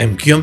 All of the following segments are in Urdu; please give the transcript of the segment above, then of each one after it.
MQM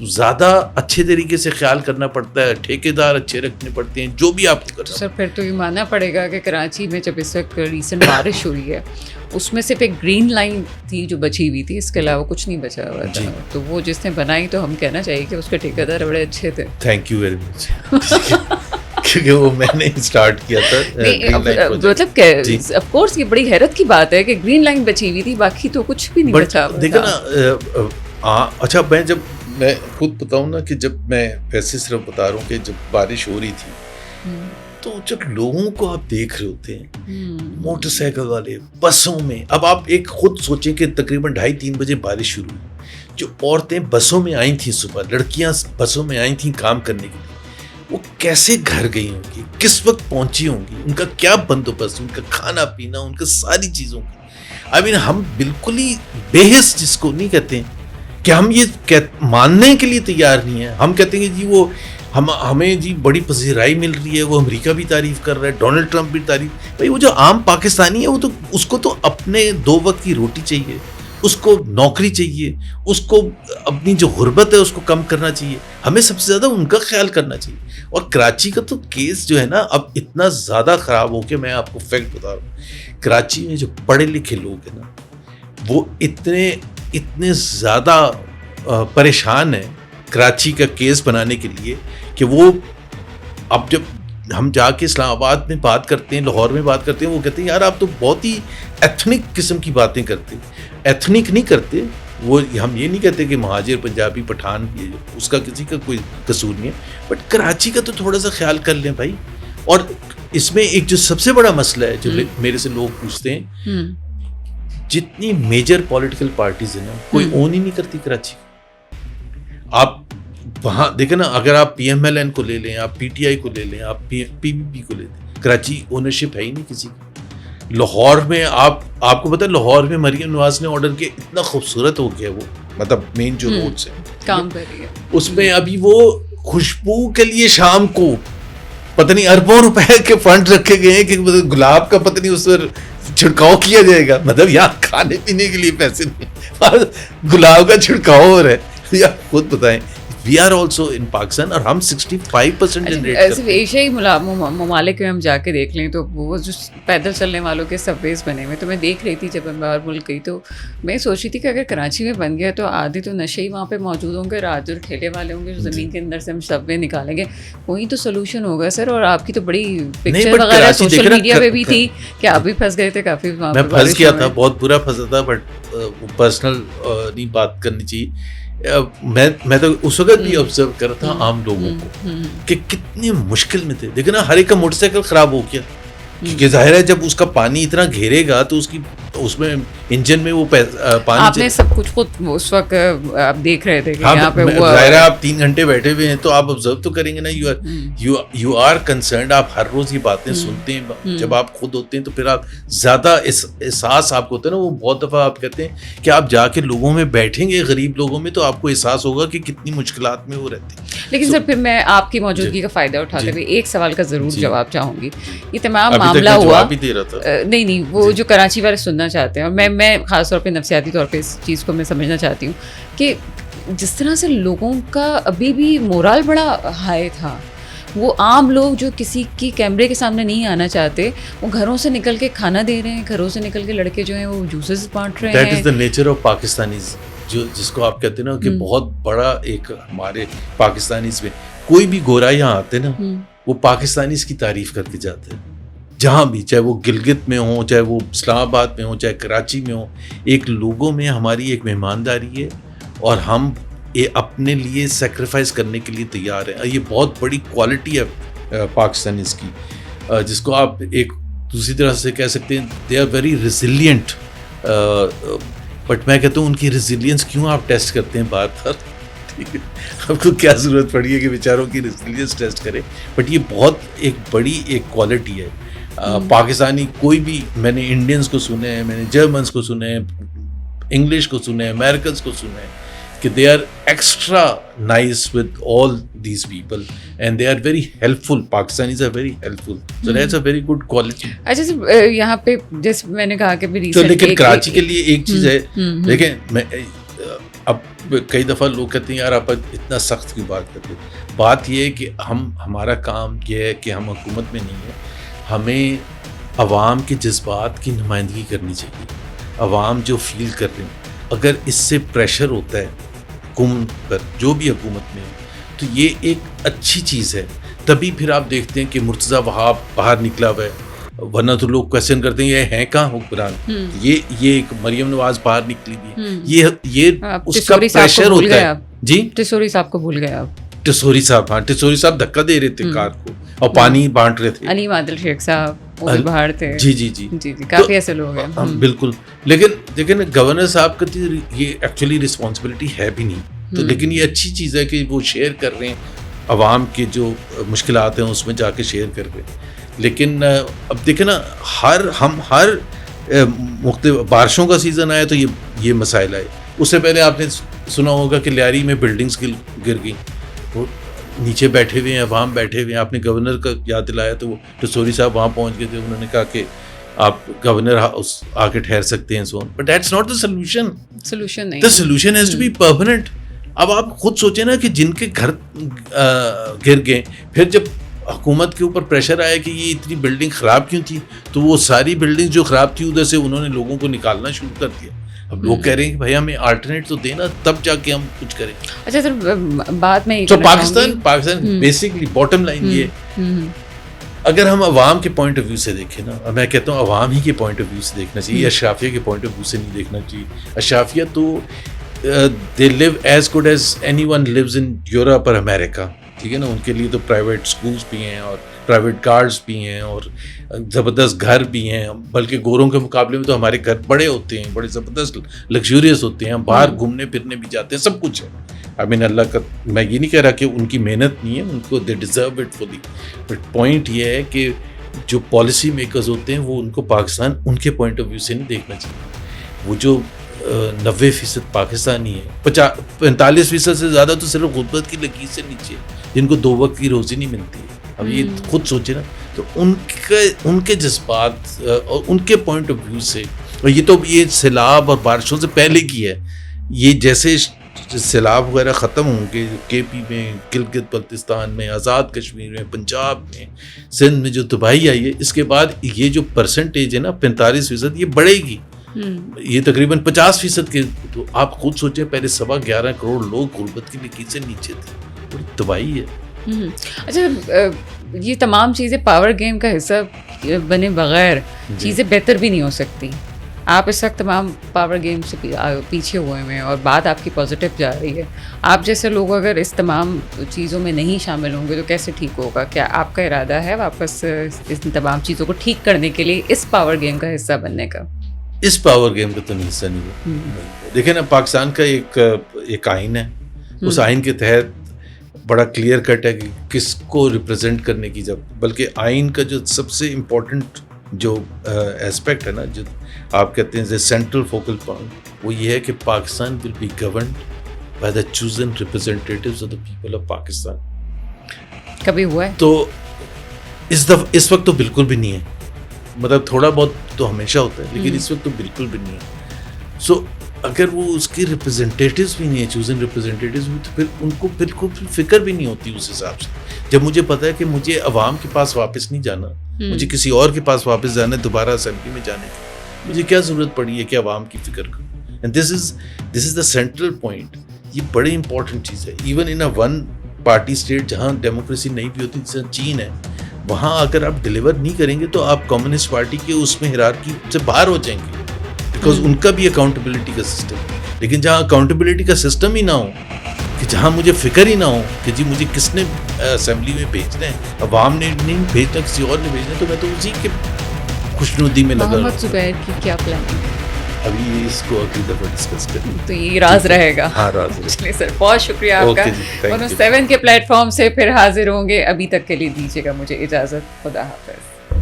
زیادہ اچھے طریقے سے خیال کرنا پڑتا ہے, ٹھیکیدار اچھے رکھنے پڑتے ہیں, جو بھی آپ کو کرنا. سر پھر تو یہ ماننا پڑے گا کہ کراچی میں جب اس وقت ریسنٹ بارش ہوئی ہے اس میں صرف ایک گرین لائن تھی جو بچی ہوئی تھی, اس کے علاوہ کچھ نہیں بچا ہوا تھا. تو وہ جس نے بنائی تو ہم کہنا چاہیے کہ اس کے ٹھیکیدار بڑے اچھے تھے. تھینک یو ویری مچ, کیونکہ وہ میں نے اسٹارٹ کیا تھا. مطلب آف کورس یہ بڑی حیرت کی بات ہے کہ گرین لائن بچی ہوئی تھی, باقی تو کچھ بھی نہیں بچا ہوا. دیکھو نا, اچھا میں خود بتاؤں نا کہ جب میں ویسے صرف بتا رہا ہوں کہ جب بارش ہو رہی تھی تو جب لوگوں کو آپ دیکھ رہے ہوتے ہیں موٹر سائیکل والے, بسوں میں, اب آپ ایک خود سوچیں کہ تقریباً 2:30-3 بجے بارش شروع ہوئی, جو عورتیں بسوں میں آئی تھیں صبح, لڑکیاں بسوں میں آئی تھیں کام کرنے کے لیے, وہ کیسے گھر گئی ہوں گی, کس وقت پہنچی ہوں گی, ان کا کیا بندوبست, ان کا کھانا پینا, ان کا ساری چیزوں کا. ہم بالکل ہی بے حس جس کو نہیں کہتے ہیں کہ ہم یہ ماننے کے لیے تیار نہیں ہیں. ہم کہتے ہیں کہ جی وہ ہمیں جی بڑی پذیرائی مل رہی ہے, وہ امریکہ بھی تعریف کر رہا ہے, ڈونلڈ ٹرمپ بھی تعریف. بھائی وہ جو عام پاکستانی ہے وہ تو اس کو تو اپنے 2 وقت کی روٹی چاہیے, اس کو نوکری چاہیے, اس کو اپنی جو غربت ہے اس کو کم کرنا چاہیے. ہمیں سب سے زیادہ ان کا خیال کرنا چاہیے. اور کراچی کا تو کیس جو ہے نا اب اتنا زیادہ خراب ہو کے, میں آپ کو فیکٹ بتا رہا ہوں, کراچی میں جو پڑھے لکھے لوگ ہیں نا وہ اتنے زیادہ پریشان ہیں کراچی کا کیس بنانے کے لیے کہ وہ اب جب ہم جا کے اسلام آباد میں بات کرتے ہیں, لاہور میں بات کرتے ہیں, وہ کہتے ہیں یار آپ تو بہت ہی ایتھنک قسم کی باتیں کرتے. ایتھنک نہیں کرتے, وہ ہم یہ نہیں کہتے کہ مہاجر پنجابی پٹھان بھی ہے, اس کا کسی کا کوئی قصور نہیں ہے, بٹ کراچی کا تو تھوڑا سا خیال کر لیں بھائی. اور اس میں ایک جو سب سے بڑا مسئلہ ہے جو میرے سے لوگ پوچھتے ہیں, جتنی میجر پولیٹیکل پارٹیز ہیں نا کوئی اون ہی نہیں کرتی کراچی. آپ وہاں دیکھیں نا, اگر آپ پی ایم ایل این کو لے لیں, آپ پی ٹی آئی کو لے لیں, آپ پی پی پی کو لے لیں, کراچی اونرشپ ہے ہی نہیں کسی کی. لاہور میں آپ کو پتہ ہے لاہور میں مریم نواز نے آرڈر کیا, اتنا خوبصورت ہو گیا وہ, مطلب مین جو روڈ سے کام کر رہی ہے اس میں ابھی وہ خوشبو کے لیے شام کو پتہ نہیں اربوں روپے کے فنڈ رکھے گئے ہیں کہ گلاب کا پتہ نہیں اس پر چھڑکاؤ کیا جائے گا. مطلب یہاں کھانے پینے کے لیے پیسے نہیں, گلاب کا چھڑکاؤ ہو رہا ہے. یا خود بتائیں, we are also in Pakistan, اور ہم 65% جنریٹ کرتے ہیں. ایشیائی ممالک میں ہم جا کے دیکھ لیں تو وہ جو پیدل چلنے والوں کے سب ویز بنے ہوئے, تو میں دیکھ رہی تھی جب میں باہر ملک گئی تو میں سوچ رہی تھی کہ اگر کراچی میں بن گیا تو آدھے تو نشے ہی وہاں پہ موجود ہوں گے, رات جو ٹھیلے والے ہوں گے جو زمین کے اندر سے ہم سب وے نکالیں گے, وہی تو سولوشن ہوگا سر. اور آپ کی تو بڑی پکچر وغیرہ سوشل میڈیا پہ بھی تھی کہ آپ بھی پھنس گئے تھے کافی. میں پھنس گیا تھا, بہت برا پھنسا تھا, بٹ پرسنل نہیں بات کرنی چاہیے. میں تو اس وقت بھی آبزرو کر رہا تھا عام لوگوں کو کہ کتنے مشکل میں تھے. دیکھو نا, ہر ایک کا موٹر سائیکل خراب ہو گیا, کیونکہ ظاہر ہے جب اس کا پانی اتنا گھیرے گا تو اس میں انجن میں وہ پانی, آپ نے سب کچھ خود اس وقت آپ دیکھ رہے تھے کہ یہاں پہ ظاہر ہے آپ 3 گھنٹے بیٹھے ہوئے ہیں تو آپ آبزرو تو کریں گے نا, یو آر کنسرنڈ. آپ ہر روز یہ باتیں سنتے ہیں, جب آپ خود ہوتے ہیں تو پھر آپ زیادہ احساس آپ کو ہوتا ہے نا. وہ بہت دفعہ آپ کہتے ہیں کہ آپ جا کے لوگوں میں بیٹھیں گے, غریب لوگوں میں, تو آپ کو احساس ہوگا کہ کتنی مشکلات میں وہ رہتے ہیں. لیکن سر پھر میں آپ کی موجودگی کا فائدہ اٹھاتے ہوئے ایک سوال کا ضرور جواب چاہوں گی. یہ تمام معاملہ ہوا نہیں وہ جو کراچی والے سننا چاہتے ہیں, اور میں خاص طور پہ نفسیاتی طور پہ اس چیز کو میں سمجھنا چاہتی ہوں کہ جس طرح سے لوگوں کا ابھی بھی مورال بڑا ہائی تھا, وہ عام لوگ جو کسی کی کیمرے کے سامنے نہیں آنا چاہتے, وہ گھروں سے نکل کے کھانا دے رہے ہیں, گھروں سے نکل کے لڑکے جو ہیں وہ جوسز بانٹ رہے ہیں. That is the nature of Pakistanis, جس کو آپ کہتے ہیں نا کہ بہت بڑا ایک ہمارے پاکستانیز میں کوئی بھی گورا یہاں آتے نا وہ پاکستانیز کی تعریف کر کے جاتے ہیں جہاں بھی, چاہے وہ گلگت میں ہوں, چاہے وہ اسلام آباد میں ہوں, چاہے کراچی میں ہوں. ایک لوگوں میں ہماری ایک مہمانداری ہے اور ہم یہ اپنے لیے سیکریفائز کرنے کے لیے تیار ہیں. یہ بہت بڑی کوالٹی ہے پاکستانیز کی, جس کو آپ ایک دوسری طرح سے کہہ سکتے ہیں they are very resilient. But میں کہتا ہوں ان کی ریزیلینس کیوں آپ ٹیسٹ کرتے ہیں بار بار, آپ کو کیا ضرورت پڑی ہے کہ بیچاروں کی ریزیلینس ٹیسٹ کریں. بٹ یہ بہت ایک بڑی ایک کوالٹی ہے پاکستانی. کوئی بھی, میں نے انڈینس کو سنے ہیں, میں نے جرمنس کو سنے ہیں, انگلش کو سنے ہیں, امیریکنس کو سنے ہیں کہ they are extra nice with all these people and they are very helpful. Pakistanis are very helpful, so that's a very good quality. اچھا سر, یہاں پہ جیسے میں نے کہا کہ لیکن کراچی کے لیے ایک چیز ہے, دیکھیں اب کئی دفعہ لوگ کہتے ہیں یار آپ اتنا سخت کی بات کرتے ہیں. بات یہ ہے کہ ہمارا کام یہ ہے کہ ہم حکومت میں نہیں ہیں, ہمیں عوام کے جذبات کی نمائندگی کرنی چاہیے. عوام جو فیل کر رہے ہیں, اگر اس سے پریشر ہوتا ہے حکومت پر, جو بھی حکومت میں ہے, تو یہ ایک اچھی چیز ہے. تبھی پھر آپ دیکھتے ہیں کہ مرتضیٰ وہاب باہر نکلا ہوا ہے, ورنہ تو لوگ کویسچن کرتے ہیں یہ ہیں کہاں حکمران. یہ ایک مریم نواز باہر نکلی بھی, یہ اس کا پریشر ہوتا ہے. جی ٹسوری صاحب کو بھول گئے آپ. ٹسوری صاحب, ہاں ٹسوری صاحب دھکا دے رہے تھے کار کو اور پانی بانٹ رہے تھے. علیم عادل شیخ صاحب وہ بھی باہر تھے. جی جی جی جی جی کافی ایسے لوگ ہیں. بالکل. لیکن دیکھیں گورنر صاحب کا یہ ایکچولی رسپانسبلٹی ہے بھی نہیں, تو لیکن یہ اچھی چیز ہے کہ وہ شیئر کر رہے ہیں, عوام کے جو مشکلات ہیں اس میں جا کے شیئر کر رہے ہیں. لیکن اب دیکھیں نا, ہر مختلف بارشوں کا سیزن آیا تو یہ مسائل آئے. اس سے پہلے آپ نے سنا ہوگا کہ لیاری میں بلڈنگز گر گئیں, وہ نیچے بیٹھے ہوئے ہیں, عوام بیٹھے ہوئے ہیں. آپ نے گورنر کا یاد دلایا تو وہ ٹسوری صاحب وہاں پہنچ گئے تھے, انہوں نے کہا کہ آپ گورنر آ کے ٹھہر سکتے ہیں soon, but that's not the solution. Solution نہیں, the solution has to be permanent. اب آپ خود سوچیں نا کہ جن کے گھر گر گئے, پھر جب حکومت کے اوپر پریشر آیا کہ یہ اتنی بلڈنگ خراب کیوں تھی, تو وہ ساری بلڈنگ جو خراب تھی ادھر سے انہوں نے لوگوں کو نکالنا شروع کر دیا. اب لوگ کہہ رہے ہیں کہ بھائی ہمیں آلٹرنیٹ تو دینا, تب جا کے ہم کچھ کریں. اچھا سر بات میں تو پاکستان بیسکلی باٹم لائن یہ, اگر ہم عوام کے پوائنٹ آف ویو سے دیکھیں نا, میں کہتا ہوں عوام ہی کے پوائنٹ آف ویو سے دیکھنا چاہیے, اشرافیہ کے پوائنٹ آف ویو سے نہیں دیکھنا چاہیے. اشرافیہ تو they live as good as anyone lives in Europe اور امریکہ, ٹھیک ہے نا. ان کے لیے تو پرائیویٹ اسکولس بھی ہیں اور پرائیویٹ کارز بھی ہیں اور زبردست گھر بھی ہیں, بلکہ گوروں کے مقابلے میں تو ہمارے گھر بڑے ہوتے ہیں, بڑے زبردست لگژریس ہوتے ہیں, ہم باہر گھومنے پھرنے بھی جاتے ہیں, سب کچھ ہے. آئی مین اللہ کا, میں یہ نہیں کہہ رہا کہ ان کی محنت نہیں ہے, ان کو they deserve it fully, but point یہ ہے کہ جو پالیسی میکرز ہوتے ہیں وہ ان کو پاکستان ان کے پوائنٹ آف ویو سے نہیں دیکھنا چاہیے. وہ جو 90% پاکستانی ہے, 45% سے زیادہ تو صرف غربت کی لکیر سے نیچے, جن کو 2 وقت کی روزی نہیں ملتی ہے. اب یہ خود سوچے نا, تو ان کے جذبات اور ان کے پوائنٹ آف ویو سے, اور یہ تو یہ سیلاب اور بارشوں سے پہلے کی ہے, یہ جیسے سیلاب وغیرہ ختم ہوں گے کے پی میں, گلگت بلتستان میں, آزاد کشمیر میں, پنجاب میں, سندھ میں جو تباہی آئی ہے, اس کے بعد یہ جو پرسنٹیج ہے نا 45%, یہ بڑھے گی. یہ تقریباً 50% کے, تو آپ خود سوچیں پہلے 11.25 کروڑ لوگ غربت کی لکیر سے نیچے تھے, بڑی تباہی ہے. اچھا یہ تمام چیزیں پاور گیم کا حصہ بنے بغیر چیزیں بہتر بھی نہیں ہو سکتی. آپ اس وقت تمام پاور گیم سے پیچھے ہوئے ہیں اور بات آپ کی پازیٹیو جا رہی ہے. آپ جیسے لوگ اگر اس تمام چیزوں میں نہیں شامل ہوں گے تو کیسے ٹھیک ہوگا؟ کیا آپ کا ارادہ ہے واپس اس تمام چیزوں کو ٹھیک کرنے کے لیے اس پاور گیم کا حصہ بننے کا؟ اس پاور گیم کا تو نہیں حصہ نہیں ہے. دیکھیں نا, پاکستان کا ایک آئین ہے, اس آئین کے تحت بڑا کلیئر کٹ ہے کہ کس کو ریپرزینٹ کرنے کی, جب بلکہ آئین کا جو سب سے امپورٹنٹ جو ایسپیکٹ ہے نا, جو آپ کہتے ہیں سینٹرل فوکل پوائنٹ, وہ یہ ہے کہ Pakistan will be governed by the chosen representatives of the people of Pakistan. کبھی ہوا ہے؟ تو اس وقت تو بالکل بھی نہیں ہے, مطلب تھوڑا بہت تو ہمیشہ ہوتا ہے, لیکن اس وقت تو بالکل بھی نہیں ہے. سو اگر وہ اس کے ریپرزینٹیٹیوز بھی نہیں ہیں, چوزن ریپرزینٹیٹیوز بھی, تو پھر ان کو بالکل فکر بھی نہیں ہوتی اس حساب سے. جب مجھے پتا ہے کہ مجھے عوام کے پاس واپس نہیں جانا, مجھے کسی اور کے پاس واپس جانا ہے دوبارہ اسمبلی میں جانے کی, مجھے کیا ضرورت پڑی ہے کہ عوام کی فکر کروں. And this is the central point. یہ بڑی امپورٹنٹ چیز ہے. Even in a one party state جہاں ڈیموکریسی نہیں بھی ہوتی, جیسے چین ہے, وہاں اگر آپ ڈیلیور نہیں کریں گے تو آپ کمیونسٹ پارٹی کے اس میں ہیرارکی سے باہر ہو جائیں گے, بیکاز ان کا بھی اکاؤنٹیبلٹی کا سسٹم ہے. لیکن جہاں اکاؤنٹیبلٹی کا سسٹم ہی نہ ہو, کہ جہاں مجھے فکر ہی نہ ہو کہ جی مجھے کس نے اسمبلی میں بھیجنا ہے, عوام نے نہیں بھیجنا, کسی اور نے بھیجنا, تو میں تو اسی کے خوشنودی میں لگا. محمد زبیر کی کیا پلاننگ ہے؟ ابھی اس کو اگلی دفعہ ڈسکس کریں, تو یہ راز رہے گا. ہاں راز رہے. چلیے سر, بہت شکریہ آپ کا. 7 کے پلیٹ فارم سے پھر حاضر ہوں گے. ابھی تک کے لیے دیجیے گا مجھے اجازت. خدا حافظ.